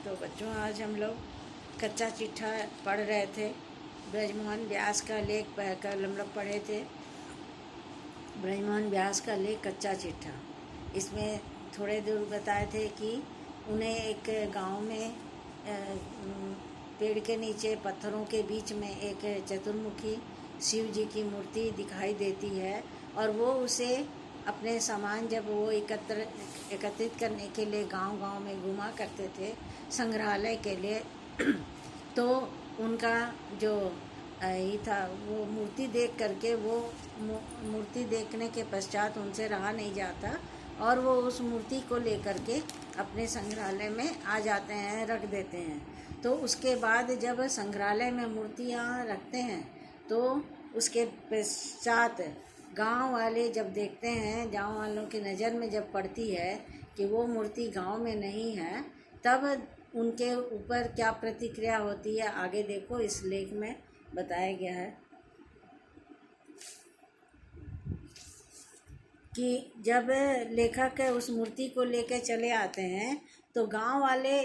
तो बच्चों, आज हम लोग कच्चा चिट्ठा पढ़ रहे थे। ब्रजमोहन व्यास का लेख कल हम लोग पढ़े थे। ब्रजमोहन व्यास का लेख कच्चा चिट्ठा। इसमें थोड़े दूर बताए थे कि उन्हें एक गांव में पेड़ के नीचे पत्थरों के बीच में एक चतुर्मुखी शिव जी की मूर्ति दिखाई देती है, और वो उसे अपने सामान जब वो एकत्रित करने के लिए गांव-गांव में घुमा करते थे संग्रहालय के लिए तो उनका जो ही था, वो मूर्ति देख करके वो मूर्ति देखने के पश्चात उनसे रहा नहीं जाता, और वो उस मूर्ति को लेकर के अपने संग्रहालय में आ जाते हैं, रख देते हैं। तो उसके बाद जब संग्रहालय में मूर्तियाँ रखते हैं तो उसके पश्चात गांव वाले जब देखते हैं, गांव वालों की नज़र में जब पड़ती है कि वो मूर्ति गांव में नहीं है, तब उनके ऊपर क्या प्रतिक्रिया होती है आगे देखो, इस लेख में बताया गया है कि जब लेखक उस मूर्ति को लेकर चले आते हैं तो गांव वाले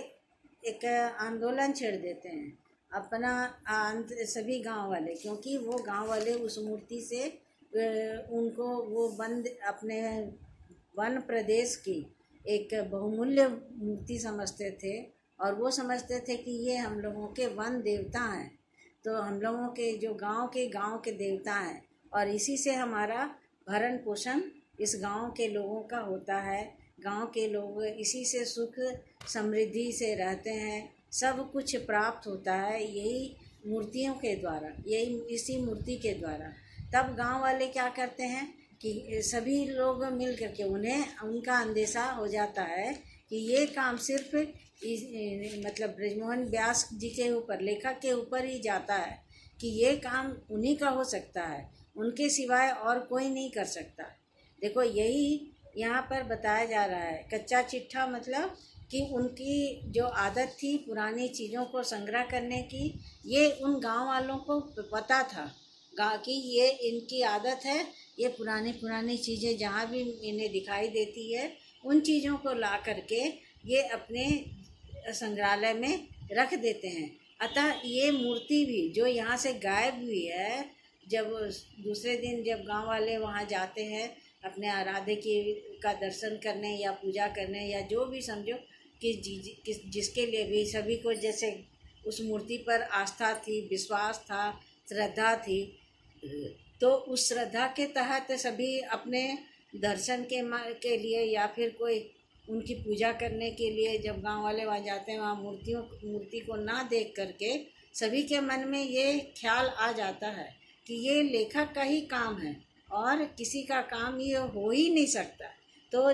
एक आंदोलन छेड़ देते हैं, अपना सभी गांव वाले, क्योंकि वो गांव वाले उस मूर्ति से उनको वो अपने वन प्रदेश की एक बहुमूल्य मूर्ति समझते थे, और वो समझते थे कि ये हम लोगों के वन देवता हैं, तो हम लोगों के जो गांव के देवता हैं, और इसी से हमारा भरण पोषण इस गांव के लोगों का होता है। गांव के लोग इसी से सुख समृद्धि से रहते हैं, सब कुछ प्राप्त होता है यही मूर्तियों के द्वारा, यही इसी मूर्ति के द्वारा। तब गांव वाले क्या करते हैं कि सभी लोग मिल करके उनका अंदेशा हो जाता है कि ये काम सिर्फ मतलब ब्रजमोहन व्यास जी के ऊपर, लेखक के ऊपर ही जाता है कि ये काम उन्हीं का हो सकता है, उनके सिवाय और कोई नहीं कर सकता। देखो, यही यहाँ पर बताया जा रहा है। कच्चा चिट्ठा मतलब कि उनकी जो आदत थी पुरानी चीज़ों को संग्रह करने की, ये उन गांव वालों को पता था कि ये इनकी आदत है, ये पुरानी चीज़ें जहाँ भी इन्हें दिखाई देती है उन चीज़ों को ला करके ये अपने संग्रहालय में रख देते हैं। अतः ये मूर्ति भी जो यहाँ से गायब हुई है, जब दूसरे दिन जब गांव वाले वहाँ जाते हैं अपने आराध्य का दर्शन करने या पूजा करने, या जो भी समझो कि जिसके लिए भी सभी को जैसे उस मूर्ति पर आस्था थी, विश्वास था, श्रद्धा थी, तो उस श्रद्धा के तहत सभी अपने दर्शन के लिए या फिर कोई उनकी पूजा करने के लिए जब गांव वाले वहाँ जाते हैं, वहाँ मूर्ति को ना देख करके सभी के मन में ये ख्याल आ जाता है कि ये लेखक का ही काम है और किसी का काम ये हो ही नहीं सकता। तो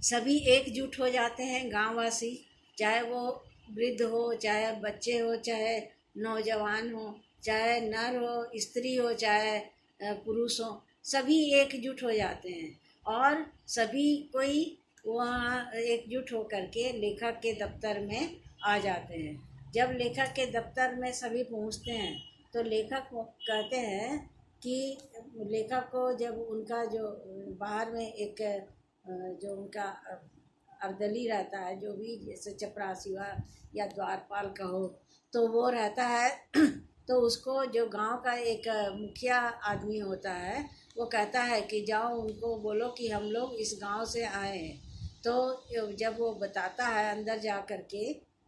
सभी एकजुट हो जाते हैं गांववासी, चाहे वो वृद्ध हो, चाहे बच्चे हो, चाहे नौजवान हो, चाहे नर हो, स्त्री हो, चाहे पुरुष हो, सभी एकजुट हो जाते हैं, और सभी कोई वहाँ एकजुट हो करके लेखक के दफ्तर में आ जाते हैं। जब लेखक के दफ्तर में सभी पहुँचते हैं तो लेखक कहते हैं कि लेखक को जब उनका जो बाहर में एक जो उनका अर्दली रहता है, जो भी जैसे चपरासी या द्वारपाल कहो, तो वो रहता है तो उसको जो गांव का एक मुखिया आदमी होता है वो कहता है कि जाओ उनको बोलो कि हम लोग इस गांव से आए हैं। तो जब वो बताता है अंदर जा कर के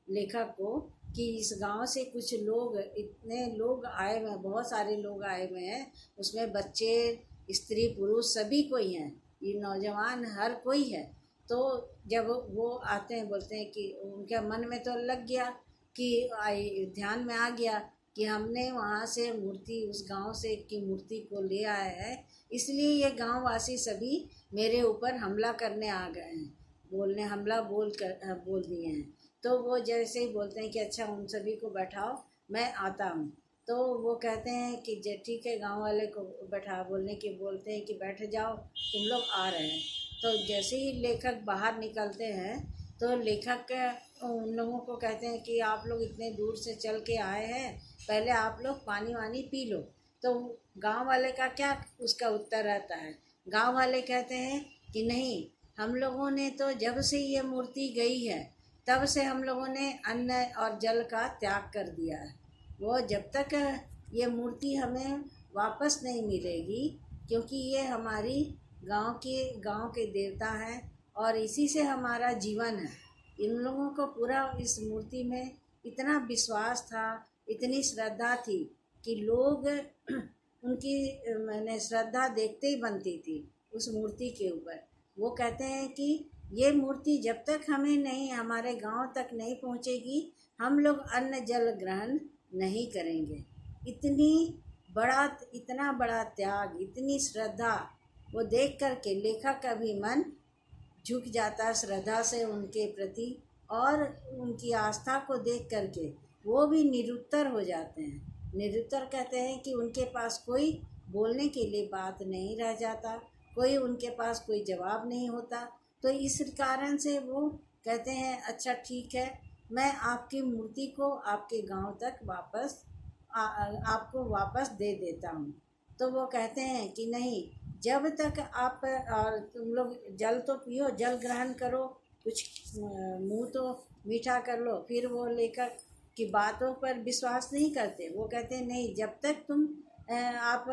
लेखक को कि इस गांव से कुछ लोग, इतने लोग आए हुए हैं, बहुत सारे लोग आए हुए हैं, उसमें बच्चे, स्त्री, पुरुष सभी कोई हैं, ये नौजवान हर कोई है। तो जब वो आते हैं बोलते हैं कि उनके मन में तो लग गया कि ध्यान में आ गया कि हमने वहाँ से मूर्ति, उस गांव से की मूर्ति को ले आए हैं, इसलिए ये गांववासी सभी मेरे ऊपर हमला करने आ गए हैं, हमला बोल दिए हैं। तो वो जैसे ही बोलते हैं कि अच्छा उन सभी को बैठाओ, मैं आता हूँ, तो वो कहते हैं कि ठीक है, गांव वाले को बोलते हैं कि बैठ जाओ, तुम लोग आ रहे हैं। तो जैसे ही लेखक बाहर निकलते हैं तो लेखक उन लोगों को कहते हैं कि आप लोग इतने दूर से चल के आए हैं, पहले आप लोग पानी वानी पी लो। तो गांव वाले का क्या उसका उत्तर रहता है? गांव वाले कहते हैं कि नहीं, हम लोगों ने तो जब से ये मूर्ति गई है तब से हम लोगों ने अन्न और जल का त्याग कर दिया है। वो जब तक ये मूर्ति हमें वापस नहीं मिलेगी, क्योंकि ये हमारी गांव के देवता हैं और इसी से हमारा जीवन है। इन लोगों को पूरा इस मूर्ति में इतना विश्वास था, इतनी श्रद्धा थी कि लोग उनकी मैंने श्रद्धा देखते ही बनती थी उस मूर्ति के ऊपर। वो कहते हैं कि ये मूर्ति जब तक हमें नहीं, हमारे गांव तक नहीं पहुंचेगी, हम लोग अन्न जल ग्रहण नहीं करेंगे। इतना बड़ा त्याग, इतनी श्रद्धा, वो देख कर के लेखक का भी मन झुक जाता श्रद्धा से उनके प्रति, और उनकी आस्था को देख कर के वो भी निरुत्तर हो जाते हैं। निरुत्तर कहते हैं कि उनके पास कोई बोलने के लिए बात नहीं रह जाता, कोई उनके पास कोई जवाब नहीं होता। तो इस कारण से वो कहते हैं अच्छा ठीक है, मैं आपकी मूर्ति को आपके गांव तक वापस आपको वापस दे देता हूँ। तो वो कहते हैं कि नहीं, जब तक आप और तुम लोग जल तो पियो, जल ग्रहण करो, कुछ मुंह तो मीठा कर लो। फिर वो लेखक की बातों पर विश्वास नहीं करते। वो कहते हैं नहीं, जब तक तुम आप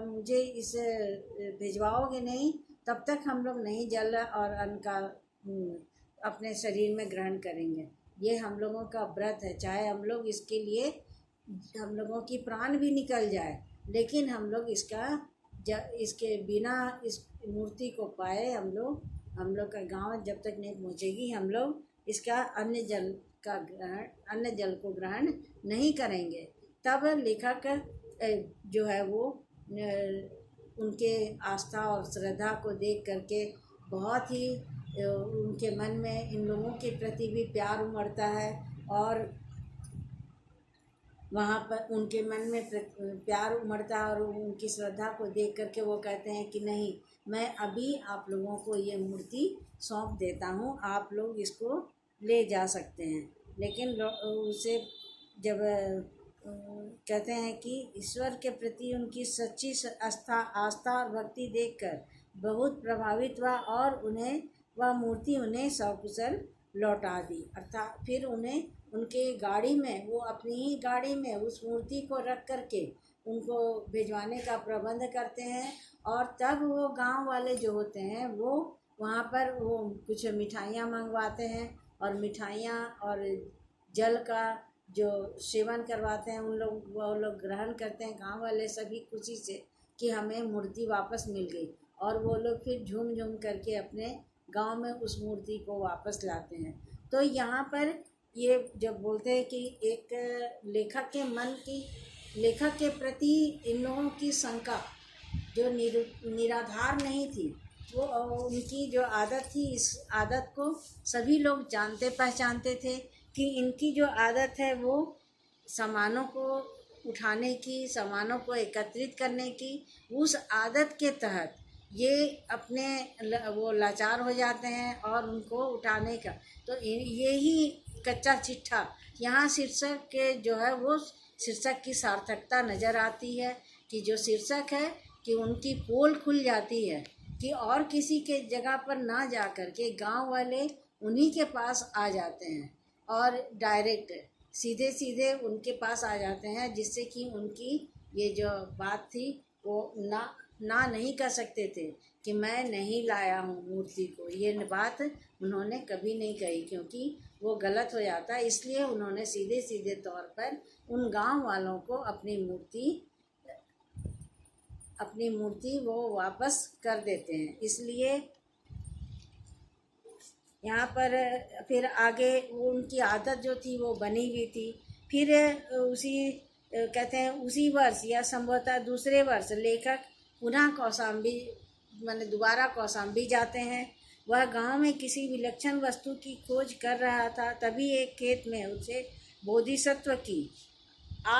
मुझे इस भिजवाओगे नहीं, तब तक हम लोग नहीं जल और अन्न का अपने शरीर में ग्रहण करेंगे। ये हम लोगों का व्रत है, चाहे हम लोग इसके लिए हम लोगों की प्राण भी निकल जाए, लेकिन हम लोग इसके बिना इस मूर्ति को पाए हम लोग का गांव जब तक नहीं पहुंचेगी, हम लोग इसका अन्न जल को ग्रहण नहीं करेंगे। तब लेखक जो है वो उनके आस्था और श्रद्धा को देख करके बहुत ही उनके मन में इन लोगों के प्रति भी प्यार उमड़ता है, और वहाँ पर उनके मन में प्यार उमड़ता है, और उनकी श्रद्धा को देख करके वो कहते हैं कि नहीं, मैं अभी आप लोगों को ये मूर्ति सौंप देता हूँ, आप लोग इसको ले जा सकते हैं। लेकिन उसे जब कहते हैं कि ईश्वर के प्रति उनकी सच्ची आस्था और भक्ति देखकर बहुत प्रभावित हुआ, और वह मूर्ति उन्हें सकुशल लौटा दी। अर्थात फिर उन्हें उनके गाड़ी में, वो अपनी ही गाड़ी में उस मूर्ति को रख करके उनको भिजवाने का प्रबंध करते हैं। और तब वो गांव वाले जो होते हैं वो वहाँ पर वो कुछ मिठाइयाँ मंगवाते हैं, और मिठाइयाँ और जल का जो सेवन करवाते हैं वो लोग ग्रहण करते हैं। गांव वाले सभी खुशी से कि हमें मूर्ति वापस मिल गई, और वो लोग फिर झूम झूम करके अपने गांव में उस मूर्ति को वापस लाते हैं। तो यहाँ पर ये जब बोलते हैं कि एक लेखक के प्रति इन लोगों की शंका जो निराधार नहीं थी, वो उनकी जो आदत थी, इस आदत को सभी लोग जानते पहचानते थे कि इनकी जो आदत है वो सामानों को उठाने की, सामानों को एकत्रित करने की, उस आदत के तहत ये अपने वो लाचार हो जाते हैं और उनको उठाने का। तो यही कच्चा चिट्ठा यहाँ शीर्षक के जो है वो शीर्षक की सार्थकता नज़र आती है, कि जो शीर्षक है कि उनकी पोल खुल जाती है कि और किसी के जगह पर ना जा कर के गाँव वाले उन्हीं के पास आ जाते हैं, और डायरेक्ट सीधे सीधे उनके पास आ जाते हैं, जिससे कि उनकी ये जो बात थी वो ना नहीं कर सकते थे कि मैं नहीं लाया हूँ मूर्ति को। ये बात उन्होंने कभी नहीं कही, क्योंकि वो गलत हो जाता। इसलिए उन्होंने सीधे सीधे तौर पर उन गांव वालों को अपनी मूर्ति वो वापस कर देते हैं। इसलिए यहाँ पर फिर आगे उनकी आदत जो थी वो बनी हुई थी। फिर कहते हैं उसी वर्ष या संभवतः दूसरे वर्ष लेखक पुनः कौशाम्बी दोबारा कौशाम्बी जाते हैं। वह गांव में किसी विलक्षण वस्तु की खोज कर रहा था, तभी एक खेत में उसे बोधिसत्व की